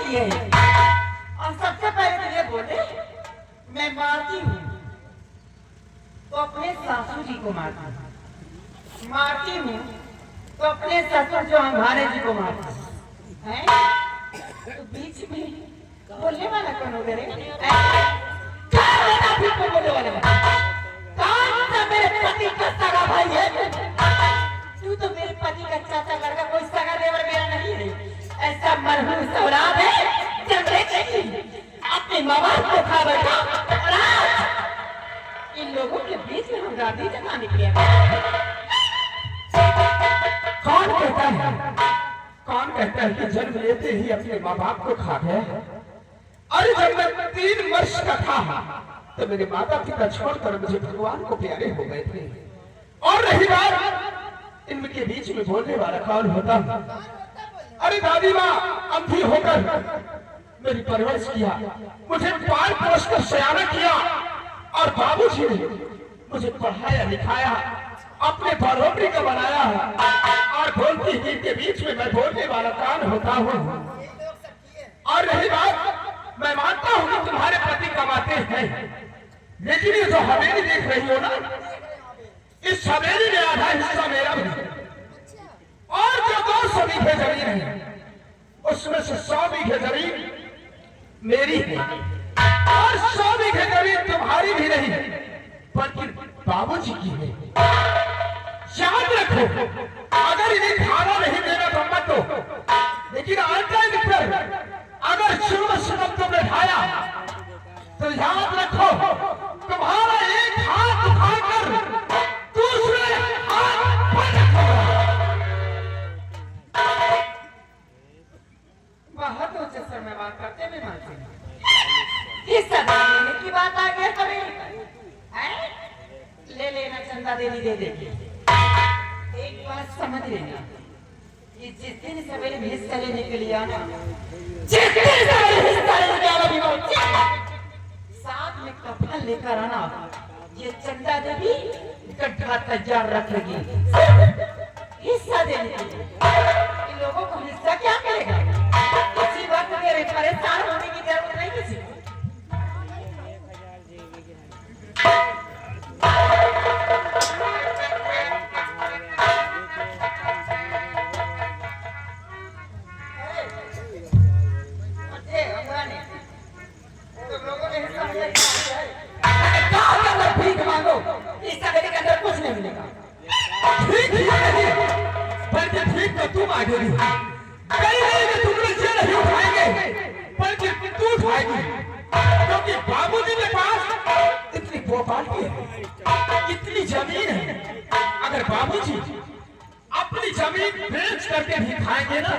होती है। और सबसे पहले तो ये बोले मैं मारती हूँ तो अपने सासू जी को मारती हूँ तो अपने ससुर जो हमारे जी को मारती है। तो बीच में बोलने वाला कौन हो गए? बोलने वाले कौन सा मेरे पति का सगा भाई है? तू तो मेरे पति का चाचा लड़का, कोई सगा देवर मेरा नहीं है। ऐसा मरहूम औलाद है जंगले चाहिए अपने माँ बाप को खा बैठा और आज इन लोगों के बीच में हम गांधी जमा निकले। कौन कहता है कि जन्म लेते ही अपने माँ बाप को खा गया? अरे जब मैं 3 वर्ष का था तो मेरे माता पिता छोड़कर मुझे भगवान को प्यारे हो गए थे। और रही बात इनके बीच में बोलने वाला कौन होता? अरे दादी माँ अंधी होकर मेरी परवरिश किया, मुझे पाल पोस कर सयाना किया और बाबूजी ने मुझे पढ़ाया लिखाया, अपने बरोबरी का बनाया और बोलती ही के बीच में मैं बोलने वाला कौन होता हूँ? और रही बात मैं मानता हूँ कि तुम्हारे पति कमाते हैं, लेकिन ये जो हवेली देख रही हो ना, इस हवेली में आधा हिस्सा मेरा भी और जो 200 बीघे जमीन है उसमें से 100 बीघे जमीन मेरी है और 100 बीघे जमीन तुम्हारी भी नहीं बल्कि बाबूजी की है। याद रखो, अगर इन्हें खाना नहीं देना तो मत दो, लेकिन अगर शुभ शब्द में ढाया तो याद रखो तुम्हारा एक हाथ उठाकर दूसरे हाथ पर रखोगा। बहुत ऊंचे स्वर में बात करते हुए मानते इस लेने की बात आ गया कभी ले लेना, चंदा देनी दे देगी। एक बात समझ लेना, ये जिस दिन सवेरे हिस्सा लेने के लिए आना, जिस दिन सवेरे हिस्सा लेने के आना, साथ में कफन लेकर आना, ये चंदा देवी गड्ढा तैयार रखेगी हिस्सा देने के लिए। इन लोगों को हिस्सा क्या करेगा? इसी वक्त मेरे परेशान होने की जरूरत नहीं किसी को। क्योंकि बाबूजी के पास इतनी प्रॉपर्टी है, इतनी जमीन है, अगर बाबूजी अपनी जमीन बेच करके भी खाएंगे ना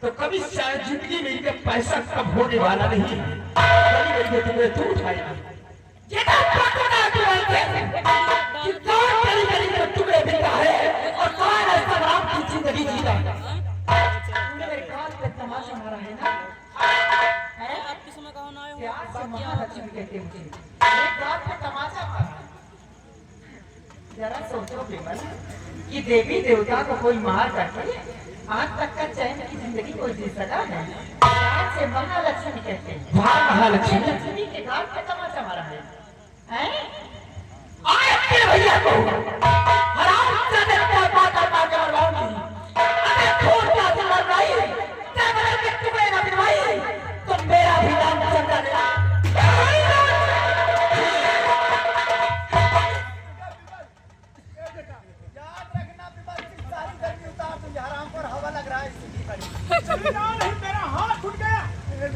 तो कभी शायद जिंदगी में इनका पैसा कम होने वाला नहीं है। कभी तुम्हें तू उठाएगी टुकड़े बिका है और कौन ऐसा राम की जिंदगी जीता मेरे कान पे तमाशा मारा है ना। आपके समय कहाँ ना आए हो? प्यार से महालक्ष्मी कहते हैं मुझे, मेरे कान पे तमाशा मारा। जरा सोचो विमल कि देवी देवता को कोई मार करके आज तक का चैन की जिंदगी कोई जी सका है। प्यार से महालक्ष्मी कहते हैं। महालक्ष्मी लक्ष्मी के कान पे तमाशा मारा है। आए भैया को हराम से देखता पाता पाता मरवाऊंगी। अगर खून का दिल नहीं है, जंगल के टुकड़े ना बिनवाई तो मेरा भी नाम चंदा देना। याद रखना सारी गर्मी उतार तुझे हराम पर हवा लग रहा है। नहीं मेरा हाथ छूट गया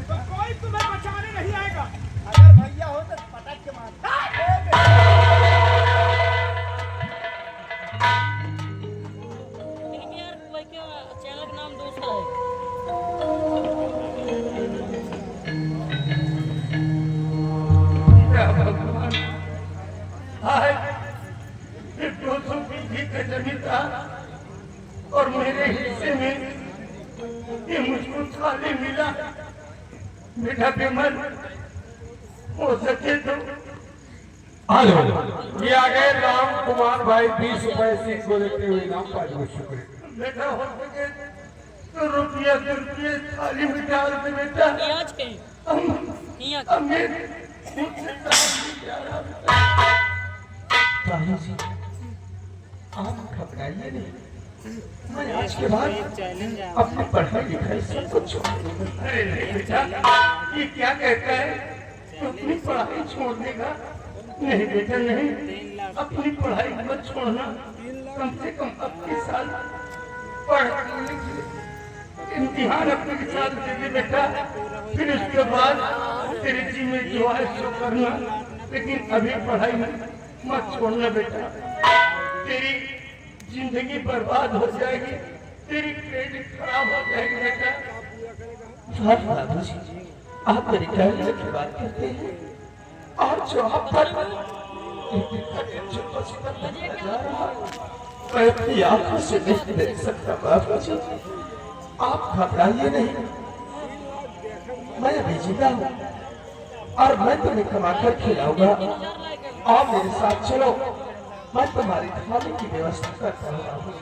तो कोई तुम्हें बचाने नहीं आएगा। अगर भैया हो तो पटक के मार। चैनल का नाम दूसरा है। जमीन था और मेरे हिस्से में ये मुझको खाली मिला। बेटा विमल हो सके तो ये आ गए राम कुमार भाई 20 रुपए से को देते हुए नाम 5 शुक्रिया। बेटा हो सके तो रुपया थाली में डाल दे बेटा। यहाँ छे यहाँ हमें ताऊ जी, आप घबराइए नहीं, मैं आज के बाद अपनी पढ़ाई लिखाई सब कुछ छोड़ दूंगा। अरे नहीं बेटा, ये क्या कहता है, तू अपनी पढ़ाई छोड़ देगा? नहीं बेटा नहीं, अपनी पढ़ाई मत छोड़ना, कम से कम अपने साल पढ़ इम्तिहान अपने के साथ दे दे बेटा, फिर उसके बाद तेरे जी में जो है सो करना, लेकिन अभी पढ़ाई मत छोड़ना बेटा, तेरी जिंदगी बर्बाद हो जाएगी, तेरी क्रेडिट खराब हो जाएगी बेटा। बाबू जी, आप मेरी कहने की बात करते हैं और जो आप पर मैं अपनी आंखों से नहीं देख सकता बाबू जी, आप घबराइए नहीं, मैं अभी जिंदा हूँ और मैं तुम्हें कमाकर खिलाऊंगा। आप मेरे साथ चलो, मैं तुम्हारी खाने की व्यवस्था करता हूँ।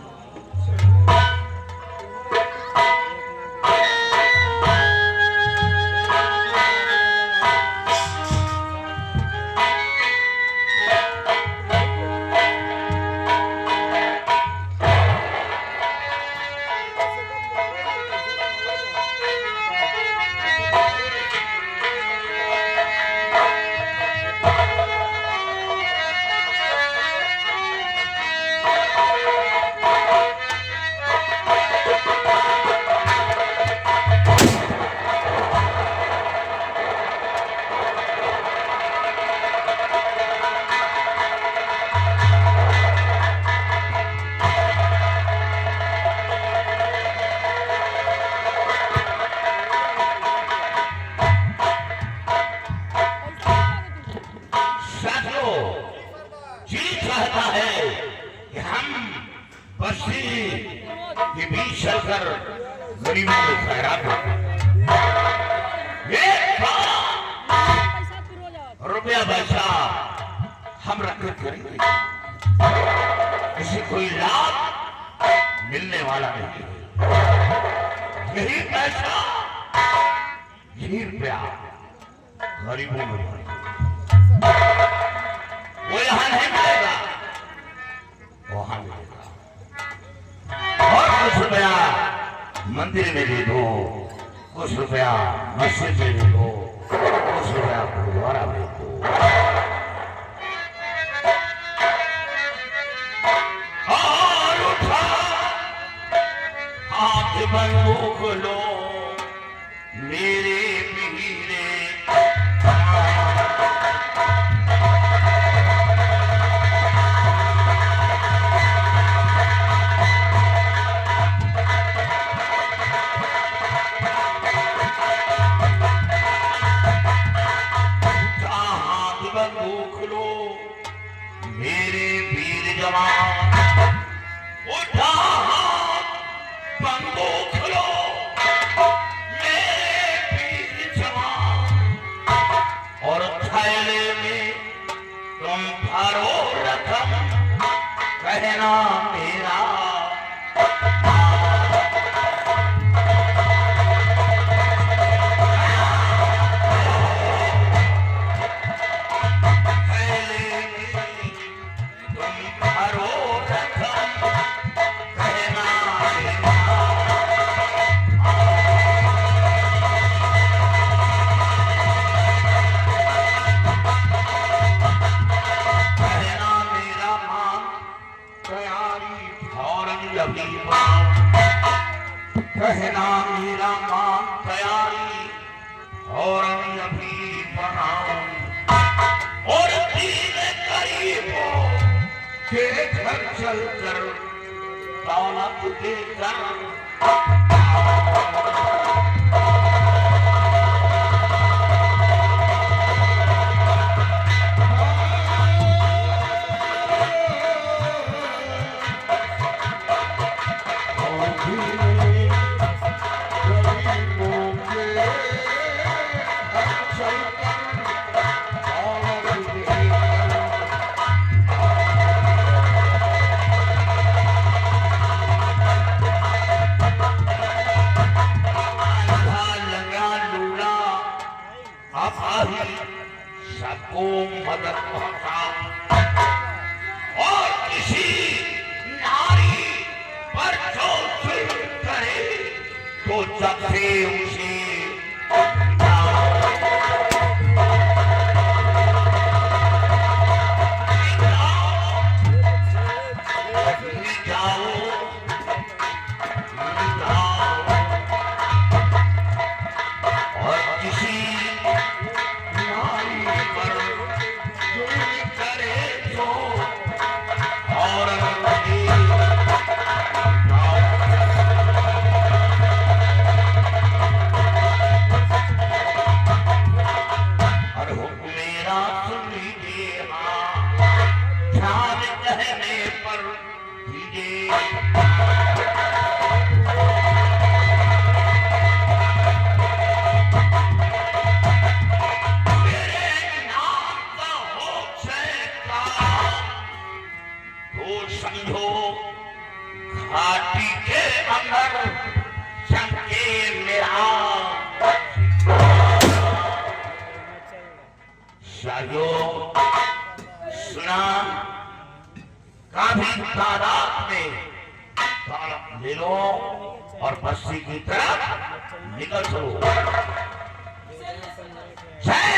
गरीबों में खैरात रुपया पैसा हम रखत करेंगे, इसे कोई लाभ मिलने वाला नहीं। यही पैसा यही रुपया गरीबों में वो यहाँ नहीं मिलेगा, वहां मिलेगा। और कुछ रुपया मंदिर में दे दो, कुछ रुपया मस्जिद में दे दो, कुछ रुपया गुरुद्वारा में दो। और उठा हाथ बंदूक लो मेरे वीरे, मेरे वीर जवान, उठा हाथ बंदूक लो मेरे वीर जवान, और थैले में तुम भरो रकम, कहना मेरा कहना मेरा मान तैयारी और अभी बनाऊं, और तेरे करीबों के घर चल कर दौलत देकर को मदद पहुंचाऊं और किसी नारी पर जो जुल्म करे तो जब से उसे घाटी के अंदर चमके मेरा शायो सुना काफी तादाद में ले लो और बस्ती की तरफ निकल चलो। जय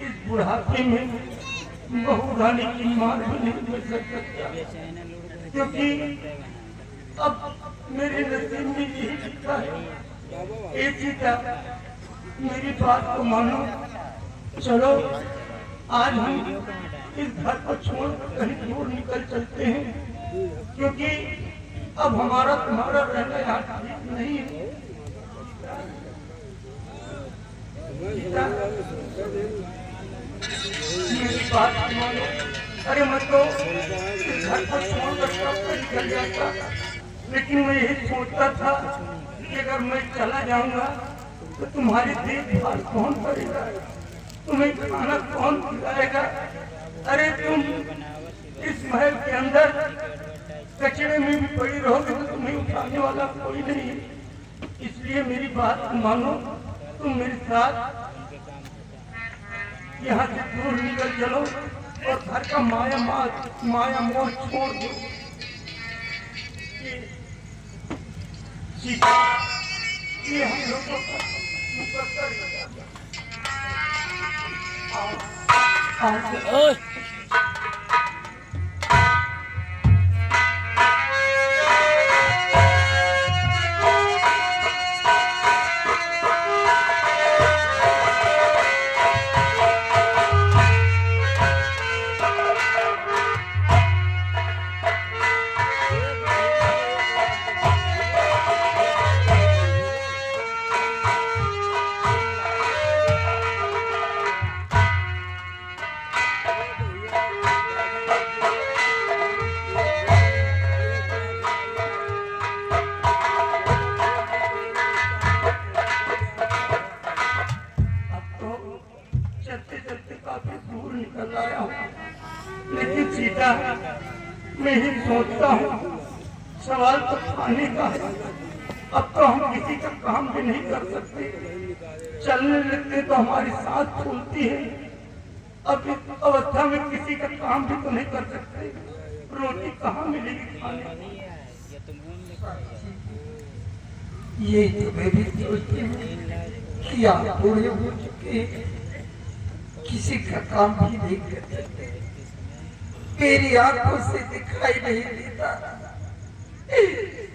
इस बुढ़ापे में बहू रानी की मार भी नहीं कर सकता, क्योंकि अब मेरे नसीब में यही लिखा है। ए सीता, मेरी बात को मानो, चलो आज हम इस घर को छोड़ कहीं दूर निकल चलते हैं, क्योंकि अब हमारा तुम्हारा रहना यहाँ ठीक नहीं है। मेरी बात मानो, अरे मैं तो इस घर को छोड़कर कब निकल जाता, लेकिन मैं यही सोचता था कि अगर मैं चला जाऊंगा तो तुम्हारी देखभाल कौन करेगा, तुम्हें खाना कौन खिलाएगा। अरे तुम इस महल के अंदर कचरे में भी पड़ी रहोगे तो तुम्हें उठाने वाला कोई नहीं है। इसलिए मेरी बात मानो, तुम मेरे साथ यहाँ से दूर निकल चलो और घर का माया मोह छोड़ दो। सीता, ये हम लोगों का मुकद्दर है। लेकिन सीता, मैं ही सोचता हूँ सवाल तो खाने का है। अब तो हम किसी का काम भी नहीं कर सकते, चलने लगते तो हमारी सांस फूलती है। अब इस अवस्था में किसी का काम भी तो नहीं कर सकते, रोटी कहाँ मिलेगी खाने? ये तो मैं भी सोचती हूँ कि आप बूढ़े हो चुके, किसी का काम भी नहीं कर सकते, मेरी आंखों से दिखाई नहीं देता,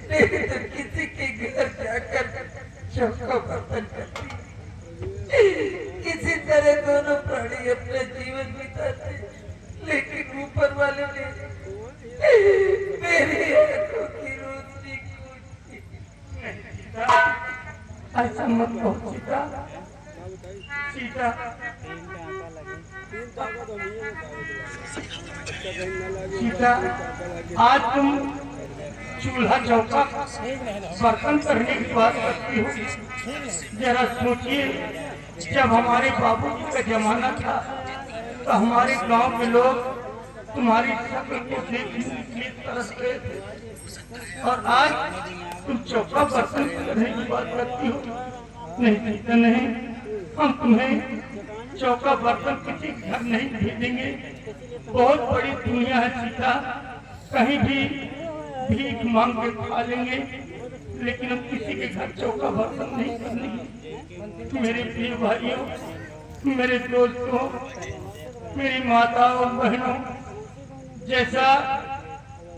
नहीं तो किसी के घर जाकर चौका बर्तन करती। इसी तरह दोनों प्राणी अपना जीवन बिताते, लेकिन वो ऊपर वाले ने मेरी आंखों की रोशनी को ऐसा मत कहो सीता। सीता सीता, आज तुम चूल्हा चौका बर्तन करने की बात करती हो। जरा सोचिए, जब हमारे बाबूजी का जमाना था तो हमारे गांव के लोग तुम्हारी शक्ल को देखने के लिए तरसते थे, और आज तुम चौका बर्तन करने की बात करती हो। नहीं सीता नहीं, हम तुम्हें चौका बर्तन किसी घर नहीं भेजेंगे। बहुत बड़ी दुनिया है सीता, कहीं भी भीख मांग के खा लेंगे, लेकिन हम किसी के घर चौका बर्तन नहीं करेंगे। मेरे प्रिय भाइयों, मेरे दोस्तों, मेरी माताओं बहनों, जैसा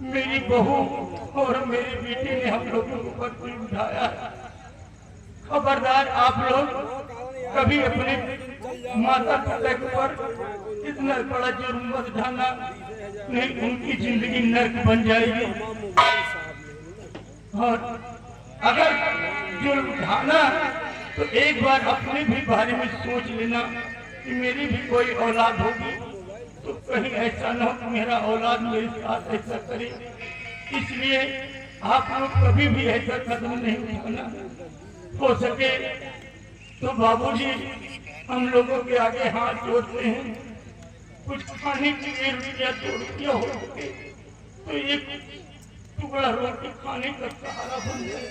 मेरी बहू और मेरी बेटी ने हम लोगों को बर्तन उठाया, खबरदार आप लोग कभी अपने माता पिता के ऊपर इतना बड़ा जुर्म मत ढाना, नहीं उनकी जिंदगी नर्क बन जाएगी। और अगर जुर्म ढाना तो एक बार अपने भी बारे में सोच लेना कि मेरी भी कोई औलाद होगी तो कहीं ऐसा न हो कि मेरा औलाद मेरे साथ ऐसा करे। इसलिए आप लोग कभी भी ऐसा कदम नहीं उठाना। हो सके तो बाबूजी हम लोगों के आगे हाथ जोड़ते हैं, कुछ खाने के लिए रुपया 2 रुपया हो सके तो एक टुकड़ा रोटी खाने का सहारा बन जाए।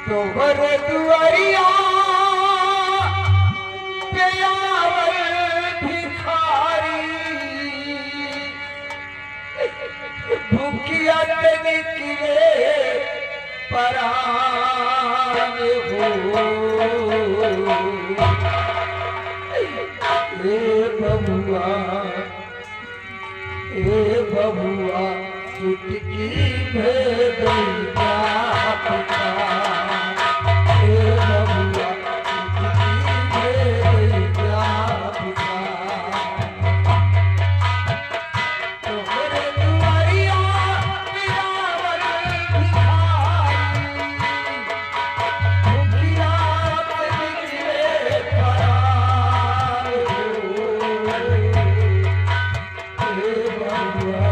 तोहर दुआरिया पे आवल भिखारी, भूखिया के निकले परान हो। ए बबुआ चुटकी भेद पिता। ए बबुआ चुटकी भेद पिता। तोहरे दुआरिया पियावल भिखारी, भूखिया के निकले परान हो। ए बबुआ